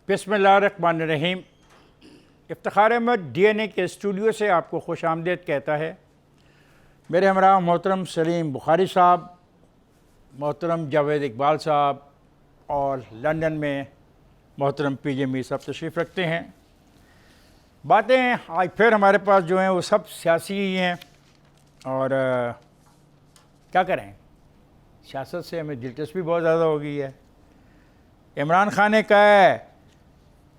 बिस्मिल्लाहिर्रहमानिर्रहीम। इफ्तिखार अहमद DNA के studio से आपको खुश आमदीद कहता है। मेरे हमरा मोहतरम सलीम बुखारी साहब, मोहतरम जावेद इकबाल साहब और लंदन में मोहतरम PJ मीर साहब तशरीफ़ रखते हैं। बातें आज फिर हमारे पास जो हैं वो सब सियासी ही हैं और क्या करें, सियासत से हमें दिलचस्पी बहुत ज़्यादा हो गई है। इमरान खान ने कहा है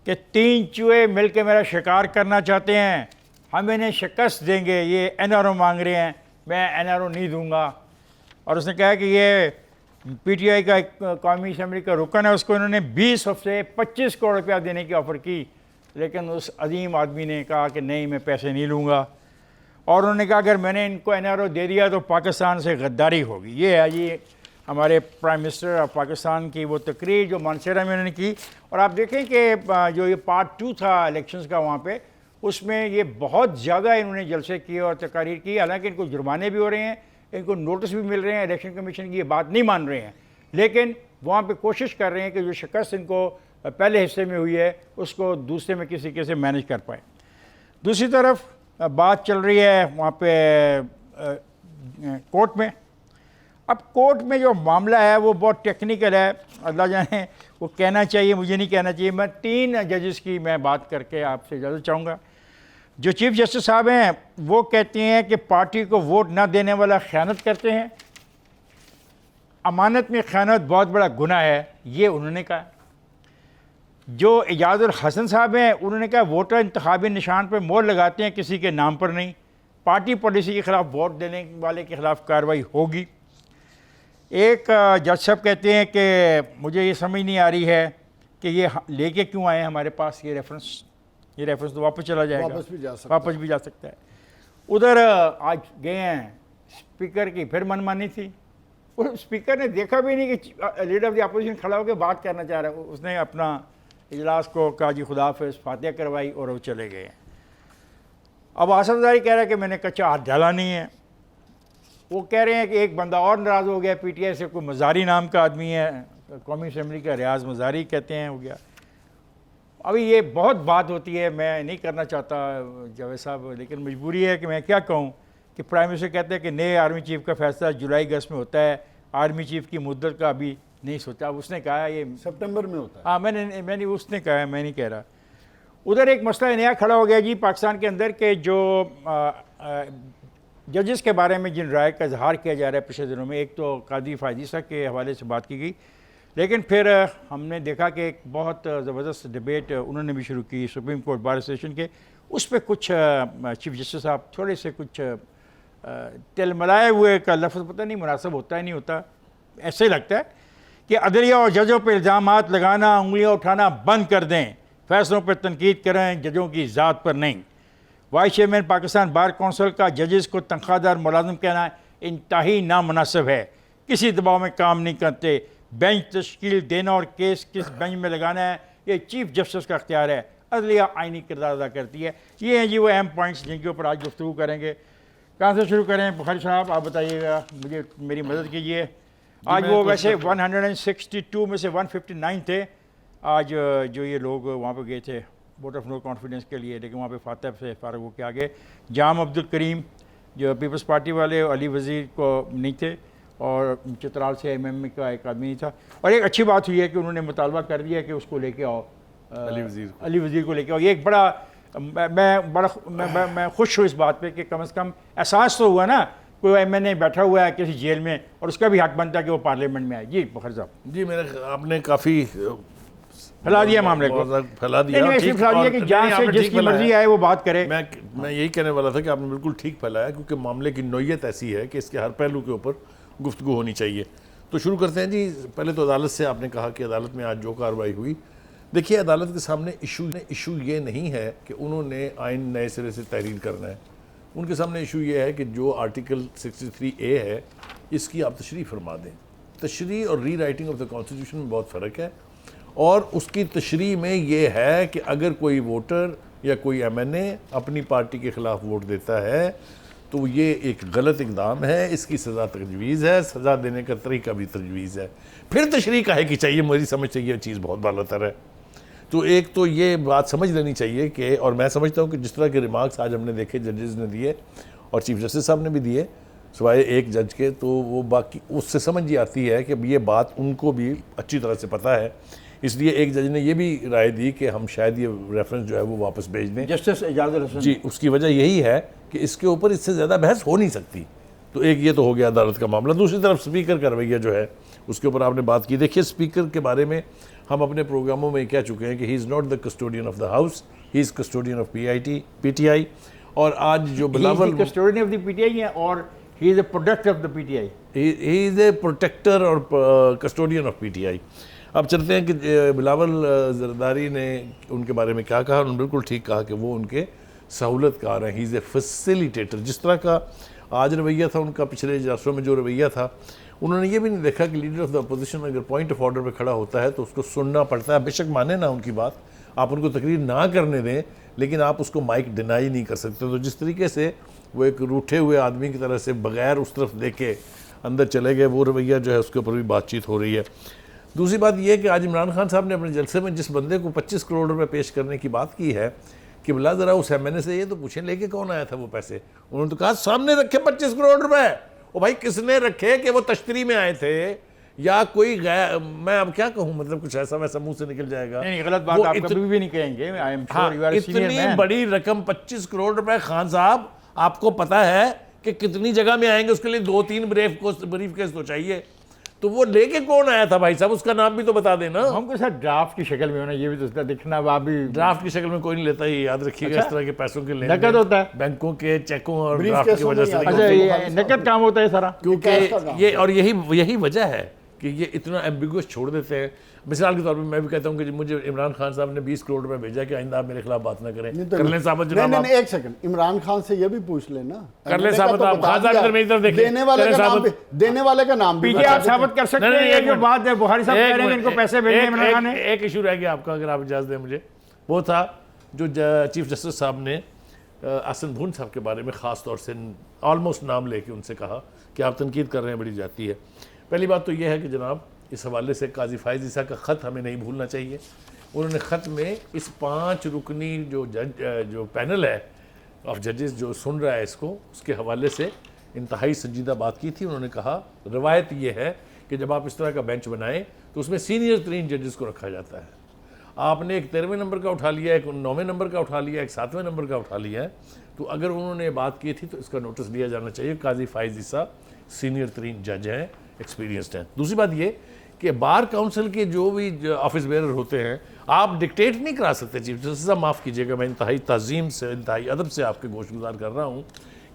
कि 3 चूहे मिल के मेरा शिकार करना चाहते हैं, हम इन्हें शिकस्त देंगे, ये NRO मांग रहे हैं, मैं NRO नहीं दूंगा। और उसने कहा कि ये PTI का कौमी असम्बली का रुकन है, उसको इन्होंने 20 हफ्ते 25 करोड़ रुपया देने की ऑफ़र की, लेकिन उस अजीम आदमी ने कहा कि नहीं, मैं पैसे नहीं लूँगा। और उन्होंने कहा अगर मैंने इनको NRO दे दिया तो पाकिस्तान से गद्दारी होगी। ये है जी हमारे प्राइम मिनिस्टर ऑफ पाकिस्तान की वो तकरीर जो मानसेरा में उन्होंने की। और आप देखें कि जो ये पार्ट 2 था इलेक्शंस का, वहाँ पे उसमें ये बहुत ज़्यादा इन्होंने जलसे किए और तकारीर की। हालांकि इनको जुर्माने भी हो रहे हैं, इनको नोटिस भी मिल रहे हैं, इलेक्शन कमीशन की ये बात नहीं मान रहे हैं, लेकिन वहाँ पे कोशिश कर रहे हैं कि जो शिकस्त इनको पहले हिस्से में हुई है उसको दूसरे में किसी के से मैनेज कर पाए। दूसरी तरफ बात चल रही है वहाँ पे कोर्ट में। अब कोर्ट में जो मामला है वो बहुत टेक्निकल है, अल्लाह जाने वो कहना चाहिए, मुझे नहीं कहना चाहिए। मैं 3 जजेस की मैं बात करके आपसे इजाज़त चाहूँगा। जो चीफ जस्टिस साहब हैं वो कहते हैं कि पार्टी को वोट ना देने वाला ख़यानत करते हैं, अमानत में ख़यानत बहुत बड़ा गुनाह है, ये उन्होंने कहा। जो एजाजुल हसन साहब हैं उन्होंने कहा वोटर इंतखाबी निशान पर मोहर लगाते हैं, किसी के नाम पर नहीं, पार्टी पॉलिसी के ख़िलाफ़ वोट देने वाले के ख़िलाफ़ कार्रवाई होगी। एक जज साहब कहते हैं कि मुझे ये समझ नहीं आ रही है कि ये लेके क्यों आए हमारे पास ये रेफरेंस तो वापस चला जाएगा, वापस भी जा सकता है। उधर आज गए हैं, स्पीकर की फिर मनमानी थी। और स्पीकर ने देखा भी नहीं कि लीडर ऑफ द अपोजिशन खड़ा होकर बात करना चाह रहा है, उसने अपना इजलास को कहा जी खुदा हाफिज़, फातिहा करवाई और वो चले गए। अब आसफ ज़ारी कह रहा है कि मैंने कच्चा हाथ डाला नहीं है। वो कह रहे हैं कि एक बंदा और नाराज़ हो गया PTI से, कोई मज़ारी नाम का आदमी है, कौमी असम्बली का रियाज मज़ारी कहते हैं, हो गया। अभी ये बहुत बात होती है, मैं नहीं करना चाहता जावेद साहब, लेकिन मजबूरी है कि मैं क्या कहूँ कि प्राइम मिनिस्टर कहते हैं कि नए आर्मी चीफ का फैसला जुलाई अगस्त में होता है, आर्मी चीफ की मुद्दत का अभी नहीं सोचा। उसने कहा है ये सितंबर में होता है। हाँ, मैंने उसने कहा है, मैं नहीं कह रहा। उधर एक मसला नया खड़ा हो गया जी पाकिस्तान के अंदर के जो जजेस के बारे में जिन राय का इजहार किया जा रहा है पिछले दिनों में। एक तो कादी फायदी साहब के हवाले से बात की गई, लेकिन फिर हमने देखा कि एक बहुत ज़बरदस्त डिबेट उन्होंने भी शुरू की सुप्रीम कोर्ट बार एसोसिएशन के। उस पर कुछ चीफ जस्टिस साहब थोड़े से कुछ तिलमिलाए हुए का लफ्ज़ पता नहीं मुनासिब होता है नहीं होता, ऐसे ही लगता है कि अदलिया और जजों पर इल्ज़ामात लगाना, उंगलियाँ उठाना बंद कर दें, फैसलों पर तनकीद करें, जजों की ज़ात पर नहीं। Vice chairman Pakistan bar council का जजेस को तनख्वाहदार मुलाजिम कहना इंतहाई नामुनासिब है, किसी दबाव में काम नहीं करते, बेंच तश्कील देना और केस किस बेंच में लगाना है ये चीफ जस्टिस का अख्तियार है, अदलिया आइनी किरदार अदा करती है। ये हैं जी वो अहम पॉइंट्स जिनके ऊपर आज गुफ्तगू करेंगे। कहाँ से शुरू करें बुखारी साहब, आप बताइएगा, मुझे मेरी मदद कीजिए। आज वो वैसे 162 में से 159 थे आज जो ये लोग वहाँ पर गए थे वोट ऑफ नो कॉन्फिडेंस के लिए, लेकिन वहाँ पे फातह से फारग होकर आगे जाम अब्दुल करीम जो पीपल्स पार्टी वाले, अली वज़ीर को नहीं थे, और चित्राल से MMA का एक आदमी नहीं था। और एक अच्छी बात हुई है कि उन्होंने मुतालबा कर दिया कि उसको लेके आओ, अली वज़ीर को लेके आओ। ये एक बड़ा मैं खुश हूँ इस बात पे कि कम से कम एहसास तो हुआ ना, कोई MNA बैठा हुआ है किसी जेल में और उसका भी हक बनता है कि वो पार्लियामेंट में आए। जी बुखारी साहब। जी आपने काफ़ी फैला दिया मामले को, फैला दिया कि जहाँ से जिसकी मर्जी आए वो बात करे। मैं यही कहने वाला था कि आपने बिल्कुल ठीक फैलाया, क्योंकि मामले की नौयत ऐसी है कि इसके हर पहलू के ऊपर गुफ्तगू होनी चाहिए। तो शुरू करते हैं जी। पहले तो अदालत से आपने कहा कि अदालत में आज जो कार्रवाई हुई, देखिए अदालत के सामने इशू ये नहीं है कि उन्होंने आइन नए सिरे से तहरीर करना है। उनके सामने इशू ये है कि जो आर्टिकल 63A है इसकी आप तशरीह फरमा दें। तशरीह और री राइटिंग ऑफ द कॉन्स्टिट्यूशन में बहुत फ़र्क है, और उसकी तशरीह में ये है कि अगर कोई वोटर या कोई MNA अपनी पार्टी के ख़िलाफ़ वोट देता है तो ये एक गलत इकदाम है, इसकी सज़ा तजवीज़ है, सज़ा देने का तरीका भी तजवीज़ है। फिर तशरीह काहे की चाहिए, मेरी समझ से ये चीज़ बहुत बालातर है। तो एक तो ये बात समझ लेनी चाहिए कि, और मैं समझता हूँ कि जिस तरह के रिमार्क्स आज हमने देखे जजेस ने दिए और चीफ जस्टिस साहब ने भी दिए सिवाय एक जज के, तो वो बाकी उससे समझ ये आती है कि ये बात उनको भी अच्छी तरह से पता है। इसलिए एक जज ने ये भी राय दी कि हम शायद ये रेफरेंस जो है वो वापस भेज दें, जस्टिस एजाजुल हसन जी। उसकी वजह यही है कि इसके ऊपर इससे ज़्यादा बहस हो नहीं सकती। तो एक ये तो हो गया अदालत का मामला। दूसरी तरफ स्पीकर का रवैया जो है उसके ऊपर आपने बात की। देखिए, स्पीकर के बारे में हम अपने प्रोग्रामों में कह चुके हैं कि he is not the custodian of the house, he is custodian of PTI। और आज जो Bilawal custodian of the PTI है और he is a product of the PTI, he is a protector और कस्टोडियन ऑफ PTI। अब चलते हैं कि बिलावल जरदारी ने उनके बारे में क्या कहा। उन्होंने बिल्कुल ठीक कहा कि वो उनके सहूलतकार हैं, ही इज़ ए फैसिलिटेटर। जिस तरह का आज रवैया था उनका, पिछले इजलासों में जो रवैया था, उन्होंने ये भी नहीं देखा कि लीडर ऑफ द अपोजिशन अगर पॉइंट ऑफ ऑर्डर पे खड़ा होता है तो उसको सुनना पड़ता है। बेशक माने ना उनकी बात, आप उनको तकरीर ना करने दें, लेकिन आप उसको माइक डिनाई नहीं कर सकते। तो जिस तरीके से वो एक रूठे हुए आदमी की तरह से बगैर उस तरफ देखे अंदर चले गए, वो रवैया जो है उसके ऊपर भी बातचीत हो रही है। दूसरी बात यह है कि आज इमरान खान साहब ने अपने जलसे में जिस बंदे को 25 करोड़ रुपए पेश करने की बात की है कि बिला ज़रा उस MNA से ये तो पूछें लेके कौन आया था वो पैसे। उन्होंने तो कहा सामने रखे 25 करोड़ रुपए। ओ भाई, किसने रखे कि वो तश्तरी में आए थे या कोई गया? मैं अब क्या कहूँ, मतलब कुछ ऐसा वैसा मुंह से निकल जाएगा। नहीं, गलत बात आप कभी भी नहीं कहेंगे। I am sure you are senior man. इतनी बड़ी रकम 25 करोड़ रुपए खान साहब, आपको पता है कि कितनी जगह में आएंगे? उसके लिए 2-3 ब्रीफ केस तो चाहिए। तो वो लेके कौन आया था भाई साहब, उसका नाम भी तो बता देना। हमको सर ड्राफ्ट की शक्ल में होना, ये भी तो दिखना। अब अभी ड्राफ्ट की शक्ल में कोई नहीं लेता, ये याद रखिएगा। इस तरह के पैसों के लेन नकद होता है, बैंकों के चेकों और ब्रीफ ड्राफ्ट की केसों वजह में से नहीं नहीं अच्छा होती। ये नकद काम होता है सारा, क्योंकि ये और यही वजह है कि ये इतना एम्बिगुअस छोड़ देते हैं। मिसाल के तौर पे मैं भी कहता हूँ कि मुझे इमरान खान साहब ने 20 करोड़ रुपए भेजा कि आइंदा आप मेरे खिलाफ बात ना करें। कर लें साहब जनाब, नहीं, एक सेकंड, इमरान खान से ये भी पूछ लेना। कर लें साहब, आप खान साहब इधर मेरी तरफ देखें। देने वाले का नाम भी पीछे आप साबित कर सकते हैं। ये जो बात है बुखारी साहब कह रहे हैं इनको पैसे भेजने इमरान खान ने। एक इशू रह गया आपका, अगर आप इजाज़त दें मुझे। वो था जो चीफ जस्टिस साहब ने आसन भून साहब के बारे में ख़ास तौर से ऑलमोस्ट नाम लेके उनसे कहा कि आप तनकीद कर रहे हैं, बड़ी जाती है। पहली बात तो यह है कि जनाब, इस हवाले से काजी फायज़ ईसा का ख़त हमें नहीं भूलना चाहिए। उन्होंने ख़त में इस 5 रुकनी जो पैनल है ऑफ जजेस जो सुन रहा है इसको, उसके हवाले से इंतहाई संजीदा बात की थी। उन्होंने कहा रवायत ये है कि जब आप इस तरह का बेंच बनाएं तो उसमें सीनियर 3 जजेस को रखा जाता है। आपने एक 13वें नंबर का उठा लिया, एक 9वें नंबर का उठा लिया, एक 7वें नंबर का उठा लिया है। तो अगर उन्होंने बात की थी तो इसका नोटिस लिया जाना चाहिए। काजी फायज़ ईसा सीनियर 3 जज हैं, एक्सपीरियंसड हैं। दूसरी बात ये कि बार काउंसिल के जो भी ऑफिस बेरर होते हैं, आप डिक्टेट नहीं करा सकते। चीफ जस्टिस साहब माफ़ कीजिएगा, मैं इंतहाई तज़ीम से, इंतहाई अदब से आपके गोशगुजार कर रहा हूँ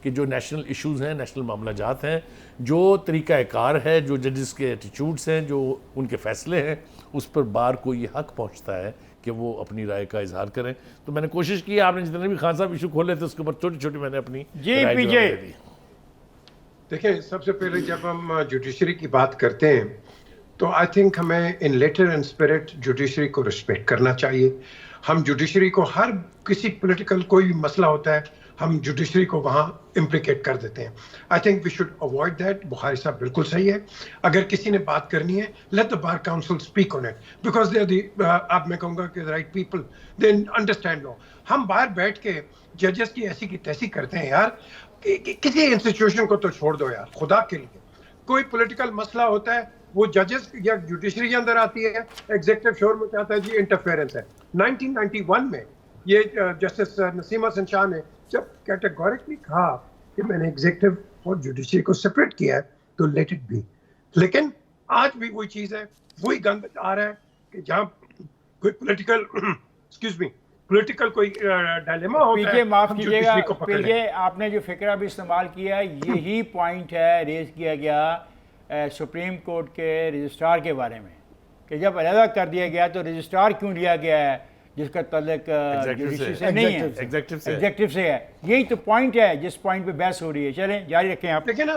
कि जो नेशनल इश्यूज़ हैं, नेशनल मामला जात हैं, जो तरीक़ाकार है, जो जजेस के एटीट्यूड्स हैं, जो उनके फ़ैसले हैं, उस पर बार को ये हक़ पहुँचता है कि वो अपनी राय का इजहार करें। तो मैंने कोशिश की, आपने जितने भी खान साहब इशू खोले थे उसके ऊपर छोटी छोटी मैंने अपनी राय पीछे दे दी। देखिए, सबसे पहले जब हम जुडिशरी की बात करते हैं तो आई थिंक हमें इन लेटर एंड स्पिरिट जुडिशरी को रिस्पेक्ट करना चाहिए। हम जुडिशरी को हर किसी पॉलिटिकल कोई भी मसला होता है, हम जुडिशरी को वहाँ इम्प्लिकेट कर देते हैं। I think we should avoid that. Bukhari साहब बिल्कुल सही है। अगर किसी ने बात करनी है, let the bar council speak on it, because they are the, अब मैं कहूँगा कि right people, they understand law. हम बाहर बैठ के जजेस की ऐसी की तैसी करते हैं यार। किसी इंस्टीट्यूशन को तो छोड़ दो यार, खुदा के लिए। कोई पॉलिटिकल मसला होता है, वो जजेस या जुडिशरी के अंदर आती है, एग्जीक्यूटिव शोर में कहता है जी इंटरफेरेंस है। 1991 में ये जस्टिस नसीम हसन शाह ने जब कैटेगोरिकली कहा कि मैंने एग्जीक्यूटिव और जुडिशरी को सेपरेट किया है, तो लेट इट बी। लेकिन आज भी वही चीज है, वही गंद आ रहा है कि जहाँ कोई पॉलिटिकल एक्सक्यूज मी पॉलिटिकल कोई डायलेमा होता है। पीछे माफ हम कीजिएगा, जुडिशरी को पकड़ लें। पीछे आपने जो फिक्रा भी इस्तेमाल किया, यही पॉइंट है रेज किया गया सुप्रीम कोर्ट के रजिस्ट्रार के बारे में कि जब अलग कर दिया गया तो रजिस्ट्रार क्यों लिया गया है जिसका तल्लुक जुडिशरी से नहीं है, एग्जेक्टिव से है। यही तो पॉइंट है जिस पॉइंट पे बहस हो रही है। चलें जारी रखें आप। देखिए ना,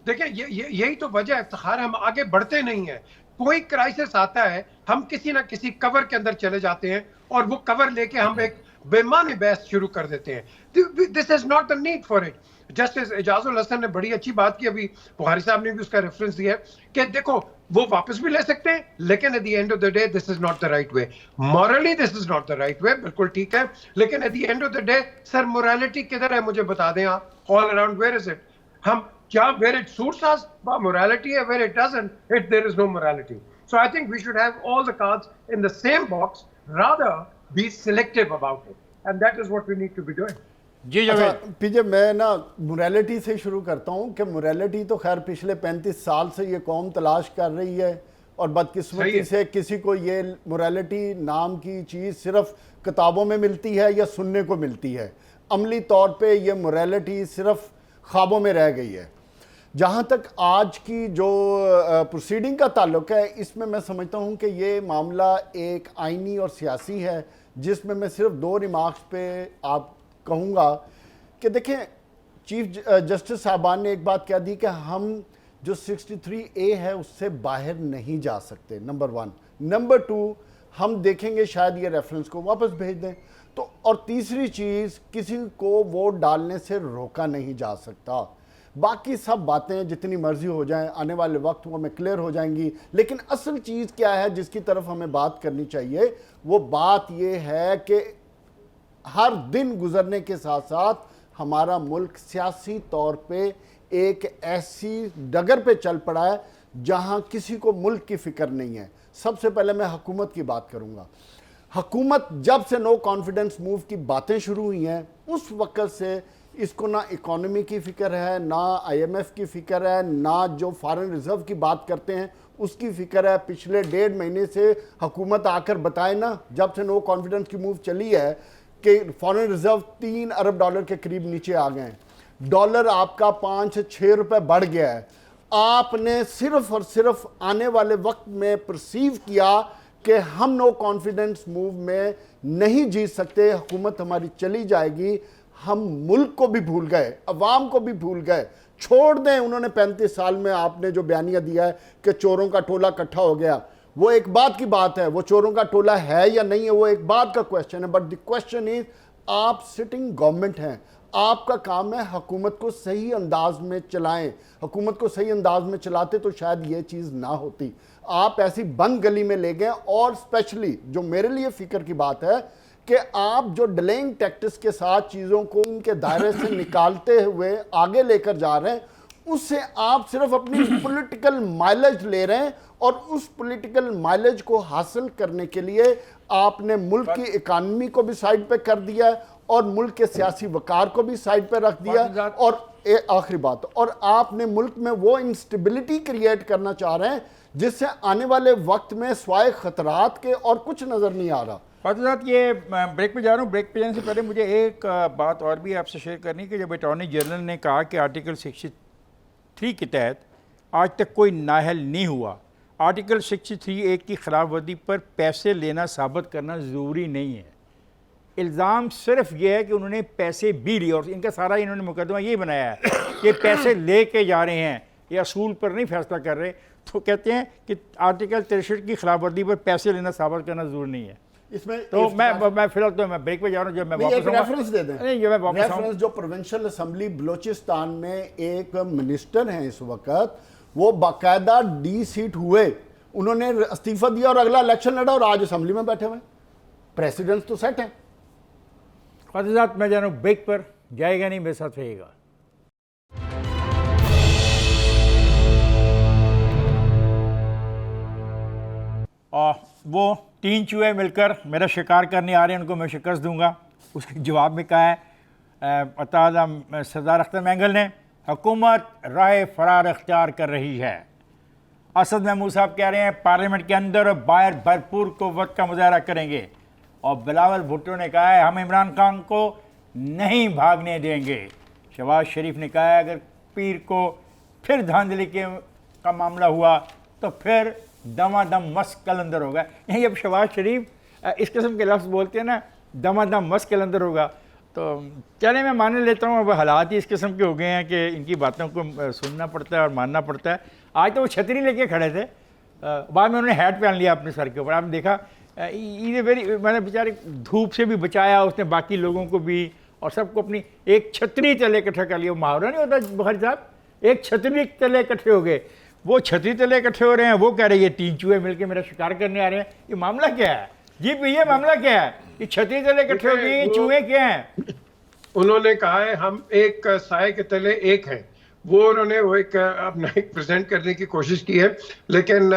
देखिए यही तो वजह है इफ्तिखार, हम आगे बढ़ते नहीं है। कोई क्राइसिस आता है, हम किसी ना किसी कवर के अंदर चले जाते हैं और वो कवर लेके हम एक बेमानी बहस शुरू कर देते हैं। This is not the need for it. Justice Ejazul Hasan ने बड़ी अच्छी बात की, अभी बुखारी साहब ने भी उसका रेफरेंस दिया है कि देखो वो वापस भी ले सकते हैं, लेकिन at the end of the day this is not the right way, morally this is not the right way, बिल्कुल ठीक है, लेकिन at the end of the day sir morality किधर है मुझे बता दें आप, all around where is it, हम क्या where it suits us morality है, where it doesn't it there is no morality. So I think we should have all the cards in the same box, rather be selective about it, and that is what we need to be doing. जी Javed. PJ मैं ना morality से शुरू करता हूँ कि morality तो खैर पिछले 35 साल से ये कौम तलाश कर रही है, और बदकिस्मती से किसी को ये मोरालिटी नाम की चीज़ सिर्फ किताबों में मिलती है या सुनने को मिलती है. अमली तौर पे ये मोरालिटी सिर्फ ख्वाबों में रह गई है. जहाँ तक आज की जो प्रोसीडिंग का ताल्लुक है, इसमें मैं समझता हूँ कि ये मामला एक आइनी और सियासी है, जिसमें मैं सिर्फ 2 रिमार्क्स पे आप कहूँगा कि देखें, चीफ जस्टिस साहबान ने एक बात कह दी कि हम जो 63A है उससे बाहर नहीं जा सकते, नंबर 1. नंबर 2, हम देखेंगे शायद ये रेफरेंस को वापस भेज दें. तो और तीसरी चीज़, किसी को वोट डालने से रोका नहीं जा सकता. बाकी सब बातें जितनी मर्जी हो जाएं, आने वाले वक्त वो हमें क्लियर हो जाएंगी. लेकिन असल चीज़ क्या है जिसकी तरफ हमें बात करनी चाहिए, वो बात ये है कि हर दिन गुजरने के साथ साथ हमारा मुल्क सियासी तौर पे एक ऐसी डगर पे चल पड़ा है जहां किसी को मुल्क की फिक्र नहीं है. सबसे पहले मैं हुकूमत की बात करूंगा. हुकूमत जब से नो कॉन्फिडेंस मूव की बातें शुरू हुई हैं, उस वक्त से इसको ना इकोनॉमी की फ़िक्र है, ना IMF की फ़िक्र है, ना जो फॉरेन रिज़र्व की बात करते हैं उसकी फ़िक्र है. पिछले 1.5 महीने से हुकूमत आकर बताए ना, जब से नो कॉन्फिडेंस की मूव चली है कि फॉरेन रिज़र्व $3 अरब के करीब नीचे आ गए हैं. डॉलर आपका 5 से 6 रुपये बढ़ गया है. आपने सिर्फ और सिर्फ आने वाले वक्त में परसीव किया कि हम नो कॉन्फिडेंस मूव में नहीं जीत सकते, हुकूमत हमारी चली जाएगी. हम मुल्क को भी भूल गए, अवाम को भी भूल गए. छोड़ दें, उन्होंने 35 साल में आपने जो बयानिया दिया है कि चोरों का टोला इकट्ठा हो गया, वो एक बात की बात है. वो चोरों का टोला है या नहीं है, वो एक बात का क्वेश्चन है. बट द क्वेश्चन इज, आप सिटिंग गवर्नमेंट हैं, आपका काम है हुकूमत को सही अंदाज में चलाएं. हुकूमत को सही अंदाज में चलाते तो शायद ये चीज़ ना होती. आप ऐसी बंद गली में ले गए. और स्पेशली जो मेरे लिए फ़िक्र की बात है कि आप जो डिलेइंग टैक्टिक्स के साथ चीज़ों को इनके दायरे से निकालते हुए आगे लेकर जा रहे हैं, उससे आप सिर्फ अपनी पॉलिटिकल माइलेज ले रहे हैं. और उस पॉलिटिकल माइलेज को हासिल करने के लिए आपने मुल्क की इकानमी को भी साइड पे कर दिया है और मुल्क के सियासी वकार को भी साइड पे रख दिया. और आखिरी बात, और आपने मुल्क में वो इंस्टेबिलिटी क्रिएट करना चाह रहे हैं जिससे आने वाले वक्त में स्वाय खतरात के और कुछ नज़र नहीं आ रहा. फातिह साहब, ये ब्रेक पे जा रहा हूँ. ब्रेक पे जाने से पहले मुझे एक बात और भी आपसे शेयर करनी कि जब अटॉर्नी जनरल ने कहा कि आर्टिकल 63 के तहत आज तक कोई नाअहल नहीं हुआ, आर्टिकल 63A की खिलाफ वर्जी पर पैसे लेना साबित करना ज़रूरी नहीं है. इल्ज़ाम सिर्फ ये है कि उन्होंने पैसे भी लिए, और इनका सारा इन्होंने मुकदमा ये बनाया है कि पैसे ले के जा रहे हैं, ये असूल पर नहीं फैसला कर रहे. तो कहते हैं कि आर्टिकल 63 की खिलाफ वर्जी पर पैसे लेना साबित करना ज़रूरी नहीं है. इसमें तो मैं फिलहाल तो मैं ब्रेक पे जा रहा हूँ. जब मैं वापस रेफरेंस दे दें, नहीं, जब मैं वापस रेफरेंस जो प्रोविंशियल असेंबली बलूचिस्तान में एक मिनिस्टर हैं इस वक्त, वो बाकायदा सीट हुए, उन्होंने इस्तीफा दिया और अगला इलेक्शन लड़ा और आज असेंबली में बैठे हुए. प्रेसिडेंट तो सेट है. फातिह साहब, मैं जा रहा हूँ ब्रेक पर, जाएगा नहीं, मेरे साथ रहेगा. और वो 3 चूहे मिलकर मेरा शिकार करने आ रहे हैं, उनको मैं शिकस्त दूंगा. उसके जवाब में कहा है अता सरदार अख्तर मैंगल ने, हुकूमत राह फरार अख्तियार कर रही है. असद महमूद साहब कह रहे हैं पार्लियामेंट के अंदर और बाहर भरपूर क़ुव्वत का मुजाहरा करेंगे. और बिलावल भुट्टो ने कहा है हम इमरान खान को नहीं भागने देंगे. शहबाज शरीफ ने कहा है अगर पीर को फिर धांधली का मामला हुआ तो फिर दमादम मस्त कलंदर होगा. यही अब शहबाज शरीफ इस किस्म के लफ्ज़ बोलते हैं ना, दमादम मस्त कलंदर होगा. तो चले मैं मान लेता हूँ, अब हालात ही इस किस्म के हो गए हैं कि इनकी बातों को सुनना पड़ता है और मानना पड़ता है. आज तो वो छतरी लेके खड़े थे, बाद में उन्होंने हैट पहन लिया अपने सर के ऊपर. आपने देखा ये वेरी, मैंने बेचारे धूप से भी बचाया उसने, बाकी लोगों को भी, और सबको अपनी एक छतरी तले इकट्ठा कर लिया. मुहावरा नहीं होता बुखारी साहब, एक छतरी तले इकट्ठे हो गए. वो छतरी तले इकट्ठे हो रहे हैं, वो कह रहे हैं ये 3 चूहे मिलके मेरा शिकार करने आ रहे हैं। ये मामला क्या है जी भैया, मामला क्या है? ये छतरी तले इकट्ठे हो गए, ये चूहे क्या हैं? उन्होंने कहा है हम एक साए के तले एक हैं, वो उन्होंने वो एक अपना एक प्रेजेंट करने की कोशिश की है, लेकिन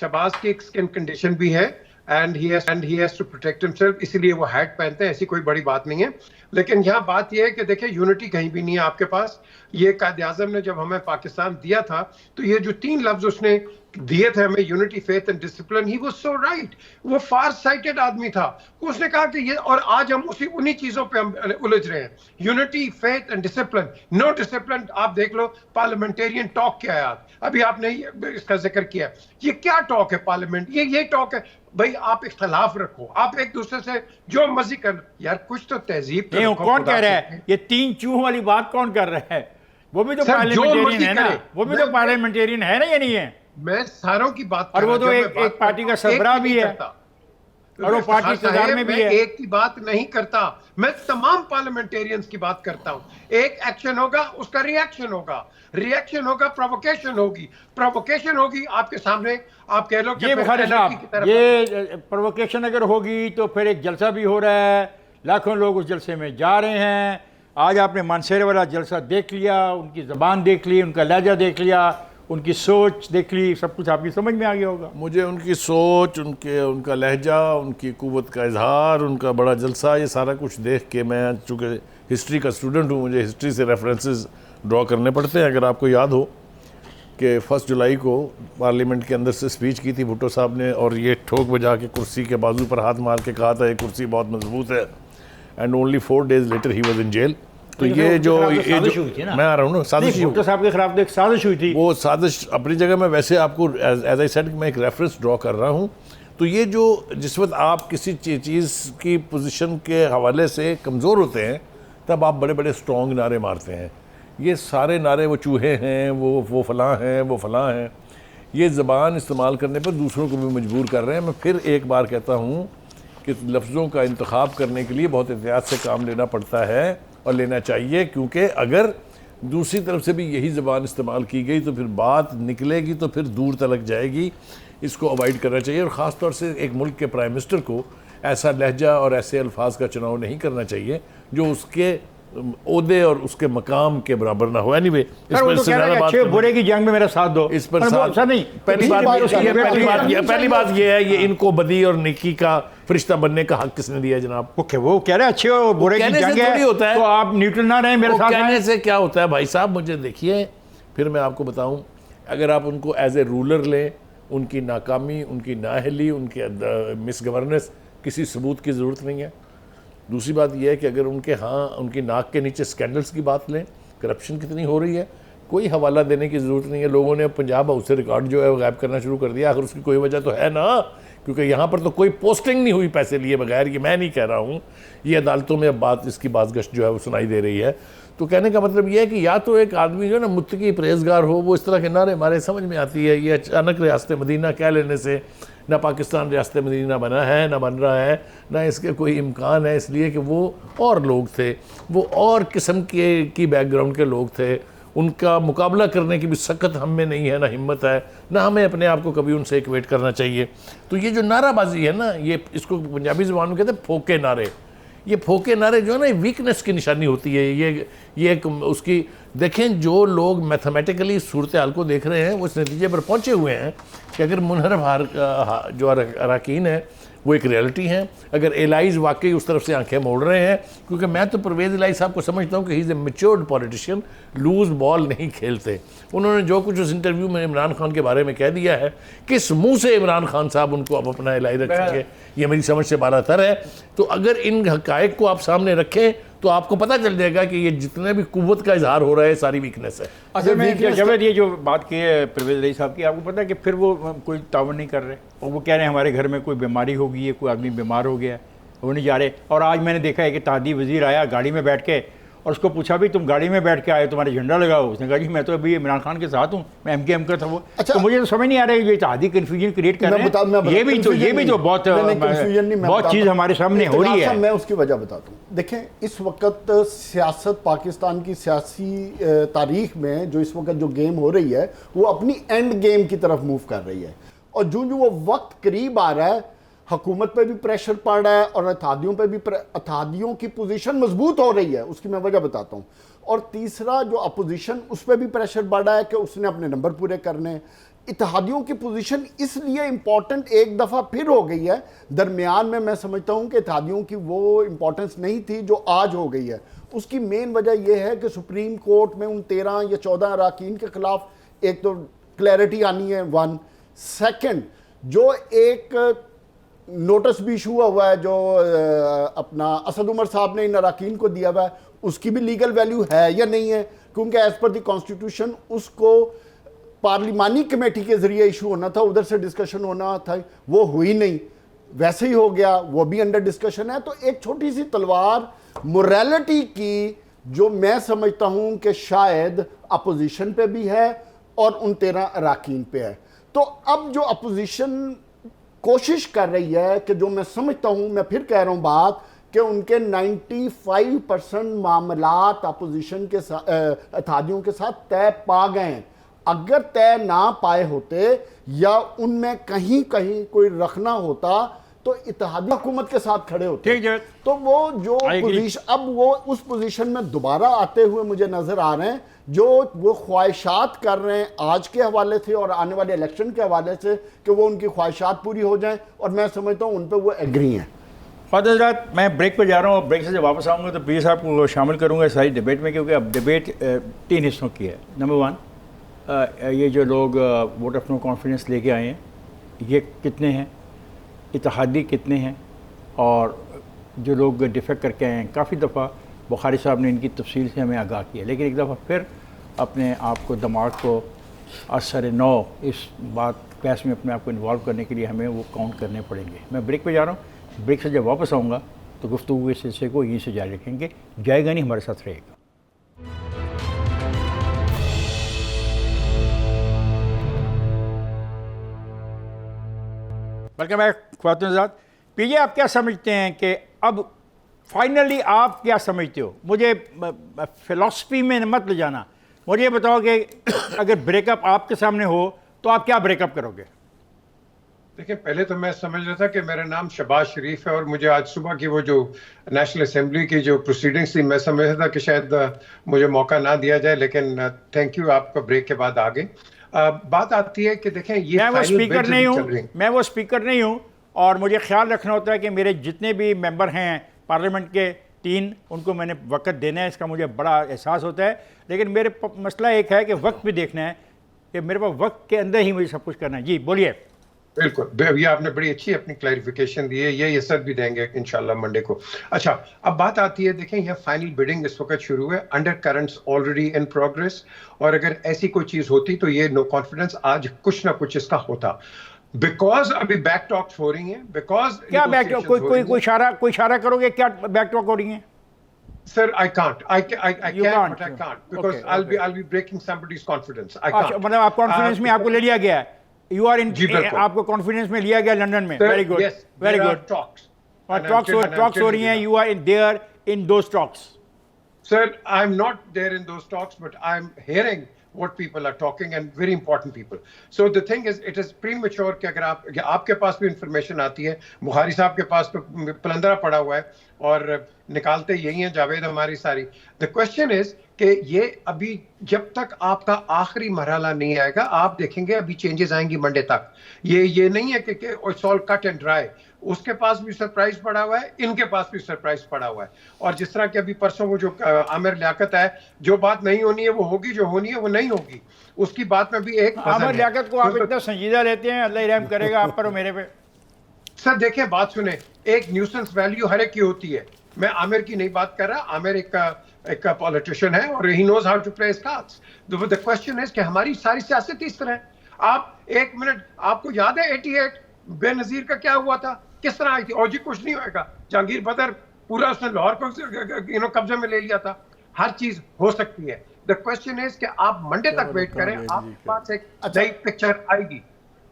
शहबाज की एक स्किन कंडीशन भी है and he has to protect himself, इसीलिए वो हैट पहनते हैं, ऐसी कोई बड़ी बात नहीं है। लेकिन यहाँ बात यह है कि देखिए यूनिटी कहीं भी नहीं है आपके पास। ये कायद आज़म ने जब हमें पाकिस्तान दिया था तो ये जो 3 लफ्ज उसने दिए थे हमें, unity, faith and discipline, he was so right. वो फार साइटेड आदमी था, उसने कहा कि ये, और आज हम उन्हीं चीजों पे हम उलझ रहे हैं, unity, faith and discipline. No discipline, आप देख लो पार्लियामेंटेरियन टॉक क्या है। आप अभी आपने इसका जिक्र किया, ये क्या टॉक है पार्लियामेंट? ये टॉक है भाई, आप इख्तलाफ रखो, आप एक दूसरे से जो मर्जी कर, यार कुछ तो तहजीब तो रखो। कौन कह रहा है ये 3 चूहों वाली बात? कौन कर रहा है? वो भी तो पार्लियामेंटेरियन है ना, वो भी तो पार्लियामेंटेरियन है ना, ये नहीं है? मैं सारों की बात और वो तो एक पार्टी का सरबराह भी है, और वो पार्टी सदार में भी है। एक की बात नहीं करता, मैं तमाम पार्लियामेंटेरियंस की बात करता हूं। एक एक्शन होगा, उसका रिएक्शन होगा, रिएक्शन होगा, प्रोवोकेशन होगी, प्रोवोकेशन होगी आपके सामने। आप कह लो कि बुखारी साहब, ये प्रोवोकेशन अगर होगी तो फिर एक जलसा भी हो रहा है, लाखों लोग उस जलसे में जा रहे हैं। आज आपने मानसेरे वाला जलसा देख लिया, उनकी ज़बान देख ली, उनका लहजा देख लिया, उनकी सोच देख ली, सब कुछ आपकी समझ में आ गया होगा। मुझे उनकी सोच, उनका लहजा, उनकी क़ुव्वत का इजहार, उनका बड़ा जलसा, ये सारा कुछ देख के, मैं चूँकि हिस्ट्री का स्टूडेंट हूँ, मुझे हिस्ट्री से रेफरेंसेस ड्रॉ करने पड़ते हैं। अगर आपको याद हो कि 1 जुलाई को पार्लियामेंट के अंदर से स्पीच की थी भुट्टो साहब ने, और ये ठोक बजा के कुर्सी के बाजू पर हाथ मार के कहा था ये कुर्सी बहुत मजबूत है, and only 4 days later he was in jail. तो ये जो मैं आ रहा हूँ ना, साजिश भुट्टो साहब के खिलाफ एक साजिश हुई थी। वो साजिश अपनी जगह में, वैसे आपको एज आई सेड मैं एक रेफरेंस ड्रॉ कर रहा हूँ। तो ये जो जिस वक्त आप किसी चीज़ की पोजीशन के हवाले से कमज़ोर होते हैं, तब आप बड़े बड़े स्ट्रॉन्ग नारे मारते हैं। ये सारे नारे, वो चूहे हैं, वो फलां हैं, वो फलां हैं, ये ज़बान इस्तेमाल करने पर दूसरों को भी मजबूर कर रहे हैं। मैं फिर एक बार कहता हूँ कि लफ्ज़ों का इंतखाब करने के लिए बहुत एहतियात से काम लेना पड़ता है और लेना चाहिए, क्योंकि अगर दूसरी तरफ से भी यही ज़बान इस्तेमाल की गई तो फिर बात निकलेगी तो फिर दूर तलक जाएगी। इसको अवॉइड करना चाहिए, और ख़ास तौर से एक मुल्क के प्राइम मिनिस्टर को ऐसा लहजा और ऐसे अल्फाज का चुनाव नहीं करना चाहिए जो उसके ओहदे और उसके मकाम के बराबर ना हो। एनीवे, इस पर अच्छे बुरे की जंग में मेरा साथ दो, इस पर साथ नहीं। पहली बात ये है, ये इनको बदी और नेकी का फरिश्ता बनने का हक किसने दिया जनाब? वो कह रहे हैं अच्छे और बुरे की जंग है, होता है तो आप न्यूट्रल ना रहें मेरे साथ। कहने से क्या होता है भाई साहब? मुझे देखिए, फिर मैं आपको बताऊं, अगर आप उनको एज ए रूलर लें, उनकी नाकामी, उनकी नाअहली, उनके मिस गवर्नेंस, किसी सबूत की ज़रूरत नहीं है। दूसरी बात यह है कि अगर उनकी नाक के नीचे स्कैंडल्स की बात लें, करप्शन कितनी हो रही है, कोई हवाला देने की ज़रूरत नहीं है। लोगों ने पंजाब हाउस से रिकॉर्ड जो है वो गायब करना शुरू कर दिया। आखिर उसकी कोई वजह तो है ना, क्योंकि यहाँ पर तो कोई पोस्टिंग नहीं हुई पैसे लिए बगैर। ये मैं नहीं कह रहा हूँ, ये अदालतों में अब इसकी बाज़गश्त जो है वो सुनाई दे रही है। तो कहने का मतलब ये है कि या तो एक आदमी जो है ना मुत्तकी परहेजगार हो, वो इस तरह के नारे मारे, समझ में आती है ये अचानक रियासत मदीना कह लेने से ना पाकिस्तान रियासत मदीना बना है, ना बन रहा है, ना इसके कोई इम्कान है, इसलिए कि वो और लोग थे, वो और किस्म की बैकग्राउंड के लोग थे। उनका मुकाबला करने की भी सख्त हम में नहीं है, ना हिम्मत है, ना हमें अपने आप को कभी उनसे इक्वेट करना चाहिए। तो ये जो नाराबाजी है ना, ये इसको पंजाबी ज़ुबान में कहते हैं फोके नारे। ये फोके नारे जो है ना, वीकनेस की निशानी होती है। ये उसकी देखें, जो लोग मैथमेटिकली सूरत हाल को देख रहे हैं वो इस नतीजे पर पहुँचे हुए हैं कि अगर मुनहरफ जो अरकान है वो एक रियलिटी है, अगर एलाइज वाकई उस तरफ से आंखें मोड़ रहे हैं, क्योंकि मैं तो परवेज़ इलाही साहब को समझता हूँ कि he is a matured politician, loose ball नहीं खेलते। उन्होंने जो कुछ उस इंटरव्यू में इमरान खान के बारे में कह दिया है, किस मुंह से इमरान खान साहब उनको अब अपना इलाही रखेंगे, ये मेरी समझ से बालातर है। तो अगर इन हक़ाइक़ को आप सामने रखें तो आपको पता चल जाएगा कि ये जितने भी कुव्वत का इजहार हो रहा है सारी वीकनेस है। असल में जवेद, ये जो बात की है परवेज़ इलाही साहब की, आपको पता है कि फिर वो कोई तावन नहीं कर रहे, और वो कह रहे हैं हमारे घर में कोई बीमारी हो गई है, कोई आदमी बीमार हो गया है, वो नहीं जा रहे। और आज मैंने देखा है कि तादी वज़ीर आया गाड़ी में बैठ के, और उसको पूछा भी तुम गाड़ी में बैठ के आए, तुम्हारे झंडा लगाओ, उसने कहा जी मैं तो अभी इमरान खान के साथ हूँ, मैं MKM का था वो। अच्छा, तो मुझे तो समझ नहीं आ रहा है, ये इत्तेहादी कन्फ्यूजन क्रिएट कर रहे हैं। ये भी तो बहुत चीज़ हमारे सामने हो रही है। मैं उसकी वजह बताता हूँ। देखें, इस वक्त सियासत पाकिस्तान की सियासी तारीख में जो इस वक्त जो गेम हो रही है वो अपनी एंड गेम की तरफ मूव कर रही है, और जो वो वक्त करीब आ रहा है, हुकूमत पे भी प्रेशर पड़ रहा है और अत्तहादियों पे भी, अत्तहादियों की पोजीशन मजबूत हो रही है, उसकी मैं वजह बताता हूँ। और तीसरा, जो अपोजिशन, उस पर भी प्रेशर बढ़ रहा है कि उसने अपने नंबर पूरे करने। इत्तहादियों की पोजीशन इसलिए इंपॉर्टेंट एक दफ़ा फिर हो गई है। दरमियान में मैं समझता हूँ कि इत्तहादियों की वो इंपॉर्टेंस नहीं थी जो आज हो गई है। उसकी मेन वजह यह है कि सुप्रीम कोर्ट में उन 13 या 14 अरकान के खिलाफ एक तो क्लैरिटी आनी है, 1। सेकेंड, जो एक नोटिस भी इशू हुआ है जो अपना असद उमर साहब ने इन अरकान को दिया हुआ है, उसकी भी लीगल वैल्यू है या नहीं है, क्योंकि एज पर द कॉन्स्टिट्यूशन उसको पार्लिमानी कमेटी के जरिए इशू होना था, उधर से डिस्कशन होना था, वो हुई नहीं, वैसे ही हो गया, वो भी अंडर डिस्कशन है। तो एक छोटी सी तलवार मोरालिटी की, जो मैं समझता हूं कि शायद अपोजिशन पे भी है और उन 13 अरकान पे है। तो अब जो अपोजिशन कोशिश कर रही है कि, जो मैं समझता हूं, मैं फिर कह रहा हूं बात, कि उनके 95% मामलात अपोजिशन के साथ, अत्तहादियों के साथ तय पा गए हैं। अगर तय ना पाए होते या उनमें कहीं कहीं कोई रखना होता तो इत्तेहादी हुकूमत के साथ खड़े होते। तो वो जो पोजीशन, अब वो उस पोजीशन में दोबारा आते हुए मुझे नजर आ रहे हैं, जो वो ख्वाहिशात कर रहे हैं आज के हवाले से और आने वाले इलेक्शन के हवाले से, कि वो उनकी ख्वाहिशात पूरी हो जाएं, और मैं समझता हूँ उन पर वो एग्री हैं। फ़ादर हज़रात, मैं ब्रेक पे जा रहा हूँ, ब्रेक से जब वापस आऊँगा तो पीर साहब को शामिल करूँगा सारी डिबेट में, क्योंकि अब डिबेट 3 हिस्सों की है। नंबर 1, ये जो लोग वोट ऑफ नो कॉन्फिडेंस लेके आए हैं, ये कितने हैं, इत्तेहादी कितने हैं, और जो लोग डिफेक्ट करके आए हैं। काफ़ी दफ़ा बुखारी साहब ने इनकी तफसील से हमें आगाह किया, लेकिन एक दफ़ा फिर अपने आप को, दिमाग को असर नौ इस बात बहस में अपने आप को इन्वॉल्व करने के लिए हमें वो काउंट करने पड़ेंगे। मैं ब्रेक पे जा रहा हूँ, ब्रेक से जब वापस आऊँगा तो गुफ्तगू इस सिलसिले को यहीं से जारी रखेंगे। जाएगा नहीं, हमारे साथ रहेगा। बल्कि मैं ख्वातीन हज़रात, पीजे आप क्या समझते हैं कि अब फाइनली आप क्या समझते हो? मुझे फ़िलासफ़ी में मत ले जाना, मुझे ये बताओ कि अगर ब्रेकअप आपके सामने हो तो आप क्या ब्रेकअप करोगे? देखिए, पहले तो मैं समझ रहा था कि मेरा नाम शहबाज शरीफ है, और मुझे आज सुबह की वो जो नेशनल असेंबली की जो प्रोसीडिंग्स थी, मैं समझ रहा था कि शायद मुझे मौका ना दिया जाए, लेकिन थैंक यू, आपका ब्रेक के बाद आ गए। बात आती है कि देखें, ये मैं वो स्पीकर नहीं हूँ, और मुझे ख्याल रखना होता है कि मेरे जितने भी मेंबर हैं पार्लियामेंट के 3, उनको मैंने वक्त देना है, इसका मुझे बड़ा एहसास होता है। लेकिन मेरे मसला एक है कि वक्त भी देखना है, कि मेरे पास वक्त के अंदर ही मुझे सब कुछ करना है। जी बोलिए। बिल्कुल, ये आपने बड़ी अच्छी अपनी क्लैरिफिकेशन दी है, ये सब भी देंगे इंशाल्लाह मंडे को। अच्छा, अब बात आती है, देखें, यह फाइनल बिडिंग इस वक्त शुरू है, under currents already in progress, और अगर ऐसी कोई चीज होती तो ये नो कॉन्फिडेंस आज कुछ ना कुछ इसका होता, बिकॉज अभी बैक टॉक्स हो रही हैं। बिकॉज क्या बैक टॉक? कोई इशारा करोगे, क्या बैक टॉक हो रही है? Sir, I can't. I can't, but I can't, because I'll be breaking somebody's confidence. I can't. मतलब आप कॉन्फिडेंस में आपको ले लिया गया है, यू आर इन, आपको कॉन्फिडेंस में लिया गया लंदन में। Very good, very good. Talks हो रही हैं, you are in there in those talks. Sir, I'm not there in those talks, but I'm hearing what people are talking, and very important people. So the thing is, it is premature कि अगर आपके पास भी information आती है, बुखारी साहब के पास तो पलंदरा पड़ा हुआ है और निकालते यही हैं जावेद हमारी सारी। The question is कि ये अभी जब तक आपका आखिरी मरहला नहीं आएगा, आप देखेंगे अभी चेंजेस आएंगी मंडे तक। ये नहीं है कि it's all cut and dry. उसके पास भी सरप्राइज पड़ा हुआ है, इनके पास भी सरप्राइज पड़ा हुआ है। और जिस तरह कि अभी परसों वो जो आमिर लियाकत है, जो बात नहीं होनी है वो होगी, जो होनी है वो नहीं होगी, उसकी बात में भी एक आमिर लियाकत को आप इतना संजीदा लेते हैं, अल्लाह रहम करेगा आप पर और मेरे पे। सर देखिए, बात सुने, एक न्यूसेंस वैल्यू हर एक की होती है। मैं आमिर की नहीं बात कर रहा, आमिर एक पॉलिटिशियन है और he knows how to play his cards. The question is कि हमारी सारी सियासत इस तरह है। आप एक मिनट, आपको याद है 88 बेनजीर का क्या हुआ था, किस तरह आई थी? और जी कुछ नहीं होएगा, जहांगीर बदर पूरा उसने लाहौर को कब्जे में ले लिया था। हर चीज हो सकती है। द क्वेश्चन इज कि आप मंडे तक वेट करें, आपके पास एक नई पिक्चर आएगी,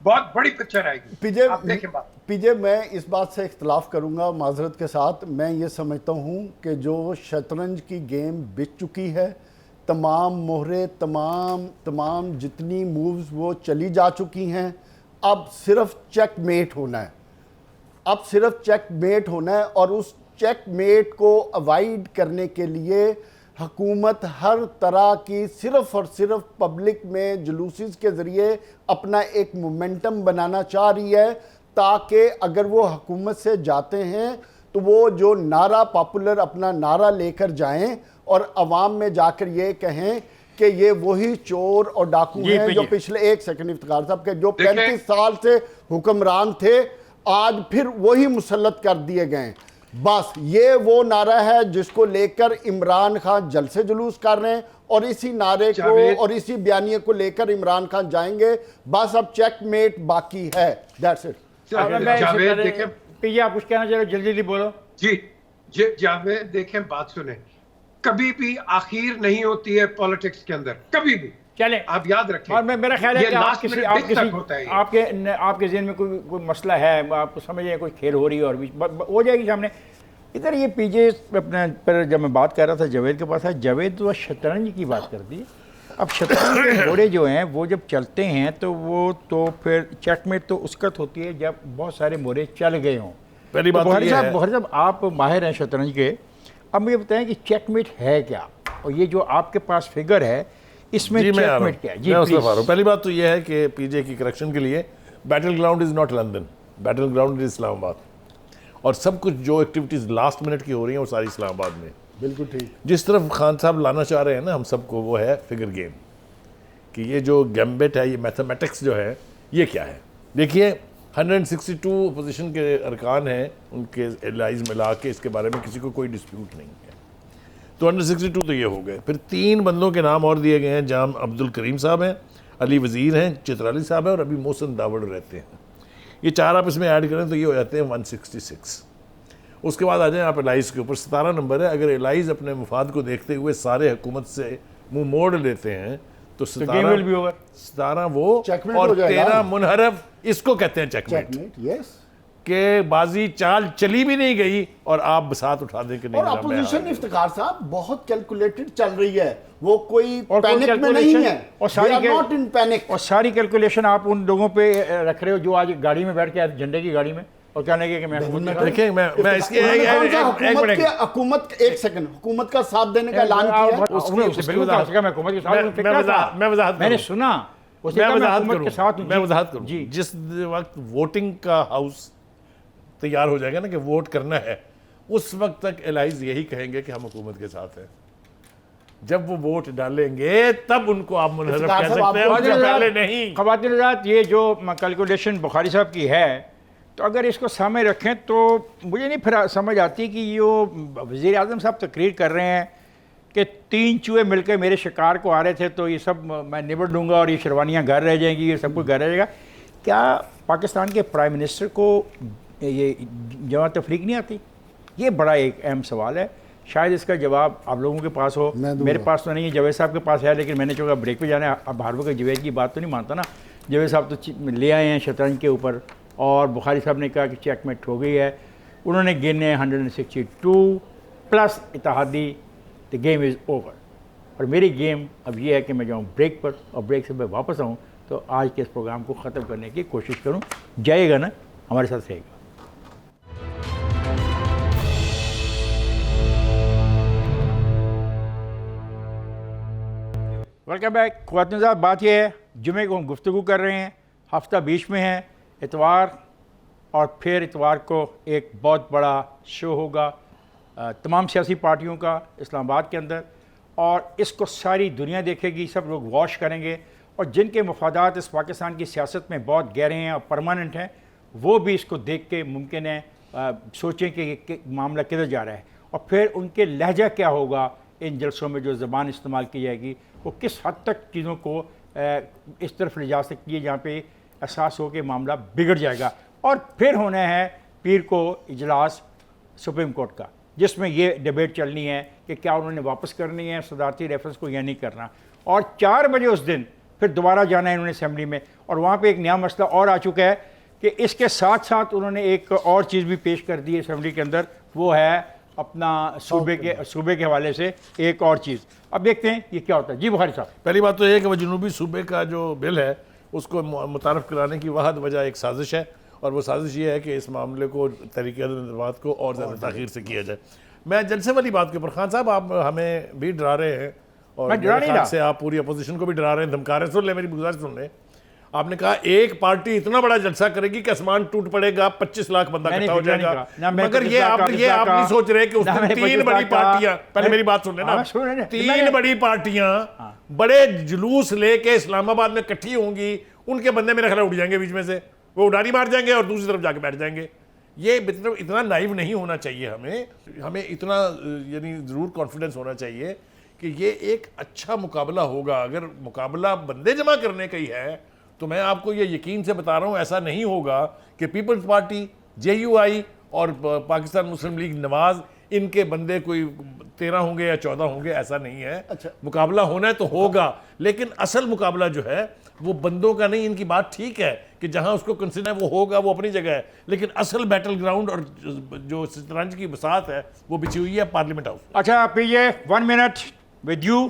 बहुत बड़ी पिक्चर आएगी। पीजे आप देखें बात। पीजे मैं इस बात से इख्तलाफ करूंगा माजरत के साथ। मैं ये समझता हूं कि जो शतरंज की गेम बिक चुकी है, तमाम मोहरे, तमाम जितनी मूव्स वो चली जा चुकी हैं, अब सिर्फ चेकमेट होना है। अब सिर्फ चेकमेट होना है, और उस चेकमेट को अवॉइड करने के लिए हुकूमत हर तरह की सिर्फ और सिर्फ पब्लिक में जुलूसीस के ज़रिए अपना एक मोमेंटम बनाना चाह रही है, ताकि अगर वो हुकूमत से जाते हैं तो वो जो नारा पॉपुलर अपना नारा लेकर जाएं और अवाम में जाकर ये कहें कि ये वही चोर और डाकू हैं जो पिछले, एक सेकंड इफ्तिखार साहब, के जो 35 साल से हुक्मरान थे, आज फिर वही मुसल्लत कर दिए गए। बस ये वो नारा है जिसको लेकर इमरान खान जलसे जुलूस कर रहे हैं, और इसी नारे को और इसी बयानिए को लेकर इमरान खान जाएंगे। बस अब चेकमेट बाकी है। That's it. जावेद देखें, पीजे आप कुछ कहना चाह रहे हो, जल्दी जल्दी बोलो। जी जावेद देखें, बात सुने, कभी भी आखिर नहीं होती है पॉलिटिक्स के अंदर, कभी भी। चले आप याद रखें। और मेरा ख्याल है कि आपके ज़हन में कोई मसला है, आप समझ रहे हैं कोई खेल हो रही है और भी हो जाएगी सामने। इधर ये पीजे अपने पर जब मैं बात कर रहा था जावेद के पास है, जावेद तो शतरंज की बात कर दी। अब शतरंज के घोड़े जो हैं वो जब चलते हैं तो वो तो फिर चेकमेट तो उसकत होती है जब बहुत सारे मोरे चल गए हों। पहली बात बुखारी साहब आप माहिर हैं शतरंज के, अब मुझे बताएं कि चेकमेट है क्या, और ये जो आपके पास फिगर है इसमें चेकमेट क्या है? जी पहली बात तो ये है कि पीजे की करेक्शन के लिए battle ground is not London, battle ground is Islamabad, और सब कुछ जो एक्टिविटीज़ लास्ट मिनट की हो रही हैं वो सारी इस्लामाबाद में। बिल्कुल ठीक। जिस तरफ खान साहब लाना चाह रहे हैं ना हम सबको, वो है फिगर गेम, कि ये जो गैम्बिट है, ये मैथमेटिक्स जो है, ये क्या है। देखिए 162 पोजीशन के अरकान हैं, उनके एलाइज मिला के, इसके बारे में किसी को कोई डिस्प्यूट नहीं है। तो 162 तो ये हो गए। फिर 3 बंदों के नाम और दिए गए हैं, जाम अब्दुल करीम साहब हैं, अली वज़ीर हैं, चित्राली साहब हैं, और अभी मोहसिन दावड़ रहते हैं। ये 4 आप इसमें ऐड करें तो ये हो जाते हैं 166। उसके बाद आ जाए आप एलाइज के ऊपर, 17 नंबर है। अगर एलाइज अपने मुफाद को देखते हुए सारे हुकूमत से मुंह मोड़ लेते हैं तो 17 वो और 13 मुनहरफ, इसको कहते हैं चेकमेट। यस, के बाजी चाल चली भी नहीं गई और आप साथ उठा दें कि नहीं। और अपोजिशन इफ्तिखार साहब बहुत कैलकुलेटेड चल रही है, वो कोई पैनिक में नहीं है, और नॉट इन पैनिक, और सारी कैलकुलेशन आप उन लोगों पे रख रहे हो जो आज गाड़ी में बैठ के आए झंडे की गाड़ी में और कहने के कि मैं देखिए मैं इसके हुकूमत एक सेकंड हुकूमत का साथ देने का ऐलान किया। मैंने सुना, मैं वजाहत करूं। जिस वक्त वोटिंग का हाउस तैयार हो जाएगा ना कि वोट करना है, उस वक्त तक एलाइज यही कहेंगे कि हम हुकूमत के साथ हैं। जब वो वोट डालेंगे तब उनको आप मुनहरफ कह सकते हैं, पहले नहीं। ख़वातीन हज़रात, ये जो कैलकुलेशन बुखारी साहब की है, तो अगर इसको सामने रखें तो मुझे नहीं फिर समझ आती कि ये वज़ीर आज़म साहब तकरीर कर रहे हैं कि 3 चूहे मिलकर मेरे शिकार को आ रहे थे, तो ये सब मैं निबड़ दूंगा और ये शेरवानियाँ घर रह जाएंगी, ये सब कुछ घर रह जाएगा। क्या पाकिस्तान के प्राइम मिनिस्टर को ये जमा तफरीक नहीं आती? ये बड़ा एक अहम सवाल है। शायद इसका जवाब आप लोगों के पास हो, मेरे पास तो नहीं है, जावेद साहब के पास है, लेकिन मैंने चूँकि ब्रेक पे जाना है, अब हार वक्त जावेद की बात तो नहीं मानता ना। जावेद साहब तो ले आए हैं शतरंज के ऊपर, और बुखारी साहब ने कहा कि चेकमेट हो गई है। उन्होंने गिने 162 प्लस इत्तेहादी, द गेम इज़ ओवर। और मेरी गेम अब ये है कि मैं जाऊँ ब्रेक पर, और ब्रेक से मैं वापस आऊँ तो आज के इस प्रोग्राम को ख़त्म करने की कोशिश करूँ। जाइएगा ना, हमारे साथ रहेगा। Welcome back. ख़वातीन साहब, बात यह है, जुमे को हम गुफ्तगू कर रहे हैं, हफ्ता बीच में है, इतवार, और फिर इतवार को एक बहुत बड़ा शो होगा तमाम सियासी पार्टियों का इस्लामाबाद के अंदर, और इसको सारी दुनिया देखेगी, सब लोग वॉच करेंगे, और जिनके मफादात इस पाकिस्तान की सियासत में बहुत गहरे हैं और परमानेंट हैं, वो भी इसको देख के मुमकिन है सोचें कि मामला किधर जा रहा है, और फिर उनके लहजा क्या होगा इन जलसों में, जो ज़बान इस्तेमाल की जाएगी वो किस हद तक चीज़ों को इस तरफ ले जा सकती है जहाँ पे एहसास हो कि मामला बिगड़ जाएगा। और फिर होना है पीर को इजलास सुप्रीम कोर्ट का, जिसमें ये डिबेट चलनी है कि क्या उन्होंने वापस करनी है सदारती रेफरेंस को या नहीं करना। और 4 बजे उस दिन फिर दोबारा जाना है इन्होंने असेंबली में, और वहाँ पे एक नया मसला और आ चुका है कि इसके साथ साथ उन्होंने एक और चीज़ भी पेश कर दी है असेंबली के अंदर, वो है अपना सूबे के हवाले से एक और चीज़। अब देखते हैं ये क्या होता है। जी बुखारी साहब। पहली बात तो ये है कि वह जनूबी सूबे का जो बिल है उसको मुतारफ़ कराने की वाहद वजह एक साजिश है, और वो साजिश ये है कि इस मामले को तहरीक-ए-इंतख़ाबात को और ज़्यादा ताख़ीर से किया जाए। मैं जलसे वाली बात के ऊपर, खान साहब आप हमें भी डरा रहे हैं और मैं डरा नहीं रहा से आप पूरी अपोजिशन को भी डरा रहे हैं, धमका रहे हैं। सुन ले मेरी गुजारिश सुन ले। आपने कहा एक पार्टी इतना बड़ा जलसा करेगी कि आसमान टूट पड़ेगा, 25 लाख बंदा इकट्ठा हो जाएगा, मगर ये आप नहीं सोच रहे कि उसमें 3 बड़ी पार्टियां, पहले मेरी बात सुन लेना, 3 बड़ी पार्टियां बड़े जुलूस लेके इस्लामाबाद में इकट्ठी होंगी, उनके बंदे मेरे ख्याल उड़ जाएंगे बीच में से, वो उड़ारी मार जाएंगे और दूसरी तरफ जाके बैठ जाएंगे। ये मतलब इतना नाइव नहीं होना चाहिए, हमें इतना यानी ज़रूर कॉन्फिडेंस होना चाहिए कि ये एक अच्छा मुकाबला होगा। अगर मुकाबला बंदे जमा करने का ही है तो मैं आपको ये यकीन से बता रहा हूँ ऐसा नहीं होगा कि पीपल्स पार्टी, JUI और पाकिस्तान मुस्लिम लीग नवाज इनके बंदे कोई 13 होंगे या 14 होंगे, ऐसा नहीं है। अच्छा। मुकाबला होना है तो होगा, लेकिन असल मुकाबला जो है वो बंदों का नहीं। इनकी बात ठीक है कि जहां उसको कंसिडर है वो होगा, वो अपनी जगह है, लेकिन असल बैटल ग्राउंड और जो शतरंज की बसात है वो बिछी हुई है पार्लियामेंट हाउस। अच्छा पीजे 1 मिनट विद यू।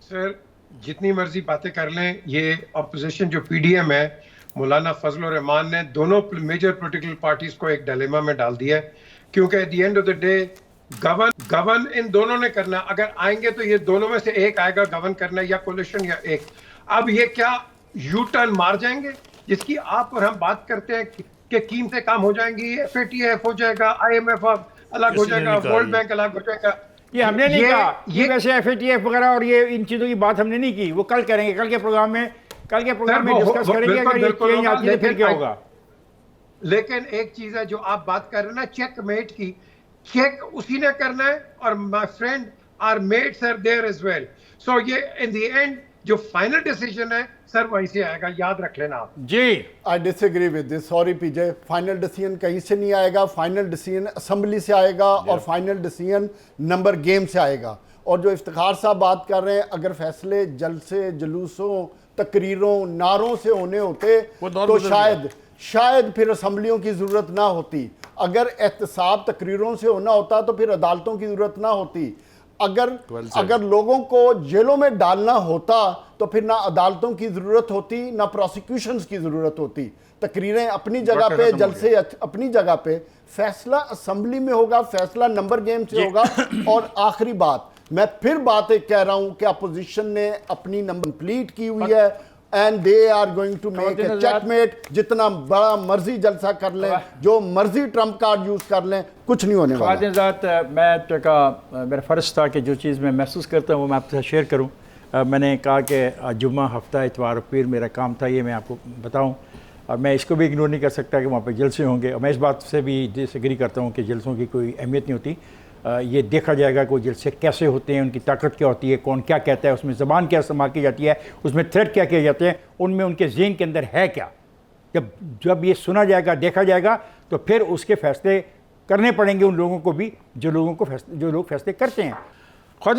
सर जितनी मर्जी बातें कर लें, ये अपोजिशन जो PDM है, मौलाना फजल रहमान ने दोनों मेजर पॉलिटिकल पार्टीज को एक डिलेमा में डाल दिया है, क्योंकि at the end of the day governance दोनों ने करना। अगर आएंगे तो ये दोनों में से एक आएगा गवर्न करना, या कोलिशन या एक। अब ये क्या यू टर्न मार जाएंगे जिसकी आप और हम बात करते हैं कि कीमतें कम हो जाएंगी, FATF हो जाएगा, IMF अलग हो जाएगा, वर्ल्ड बैंक अलग हो जाएगा। ये हमने नहीं कहा, ये वैसे FATF वगैरह और ये इन चीज़ों की बात हमने नहीं की, वो कल करेंगे, कल के प्रोग्राम में डिस्कस करेंगे। अगर ये चेंज आती है फिर क्या होगा। लेकिन एक चीज है जो आप बात कर रहे हैं ना चेकमेट की, चेक उसी ने करना है, और my friend or mates are there as well. So ये इन द एंड जो फाइनल डिसीजन है सर वहीं से आएगा, याद रख लेना आप। जी I disagree with this, sorry PJ, final decision कहीं से नहीं आएगा, फाइनल डिसीजन असेंबली से आएगा और फाइनल डिसीजन नंबर गेम से आएगा। और जो इफ्तिखार साहब बात कर रहे हैं, अगर फैसले जलसे, जुलूसों, तकरीरों, नारों से होने होते तो शायद फिर असेंबलियों की ज़रूरत ना होती। अगर एहतसाब तकरीरों से होना होता तो फिर अदालतों की ज़रूरत ना होती। अगर लोगों को जेलों में डालना होता तो फिर ना अदालतों की ज़रूरत होती, ना प्रोसिक्यूशंस की ज़रूरत होती। तकरीरें अपनी जगह पे, जलसे अपनी जगह पे, फैसला असेंबली में होगा, फैसला नंबर गेम से होगा। और आखिरी बात, मैं फिर बात एक कह रहा हूं कि अपोजिशन ने अपनी नंबर कंप्लीट की हुई है and they are going to make a checkmate. जितना बड़ा मर्जी जलसा कर लें, जो मर्जी ट्रम्प कार्ड यूज कर लें, कुछ नहीं होने वाला। मैं मेरा फ़र्ज़ था कि जो चीज़ मैं महसूस करता हूँ वो मैं आपसे शेयर करूँ। मैंने कहा कि जुम्मा, हफ्ता, इतवार और पीर मेरा काम था, ये मैं आपको बताऊँ, और मैं इसको भी इग्नोर नहीं कर सकता कि वहाँ पे जलसे होंगे। और मैं इस बात से भी डिसएग्री करता हूँ कि जलसों की कोई अहमियत नहीं होती। ये देखा जाएगा कि वो जलसे कैसे होते हैं, उनकी ताकत क्या होती है, कौन क्या कहता है, उसमें ज़बान क्या इस्तेमाल की जाती है, उसमें थ्रेट क्या किए जाते हैं, उनमें उनके ज़हन के अंदर है क्या। जब ये सुना जाएगा, देखा जाएगा, तो फिर उसके फ़ैसले करने पड़ेंगे उन लोगों को भी जो लोग फैसले करते हैं। ख़ुद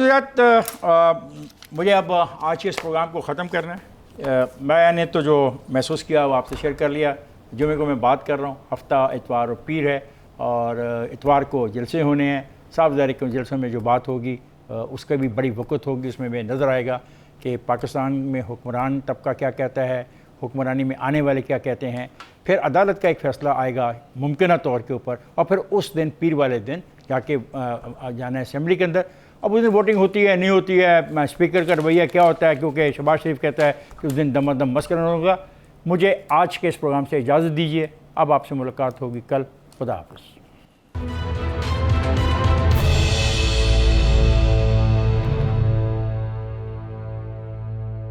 मुझे अब आज के इस प्रोग्राम को ख़त्म करना है। मैंने तो जो महसूस किया वो आपसे शेयर कर लिया। जुमे को मैं बात कर रहा हूँ, हफ्ता, इतवार और पीर है, और इतवार को जलसे होने हैं। साफ ज़ाहिर के जलसों में जो बात होगी उसका भी बड़ी वक़्त होगी, उसमें भी नज़र आएगा कि पाकिस्तान में हुक्मरान तबका क्या कहता है, हुक्मरानी में आने वाले क्या कहते हैं। फिर अदालत का एक फ़ैसला आएगा मुमकिन तौर के ऊपर, और फिर उस दिन पीर वाले दिन जाके जाना है असेंबली के अंदर। अब उस दिन वोटिंग होती है नहीं होती है, स्पीकर का रवैया क्या होता है, क्योंकि शहबाज शरीफ कहता है कि उस दिन दमादम मस करना होगा। मुझे आज के इस प्रोग्राम से इजाज़त दीजिए, अब आपसे मुलाकात होगी कल। खुदा हाफ़िज़।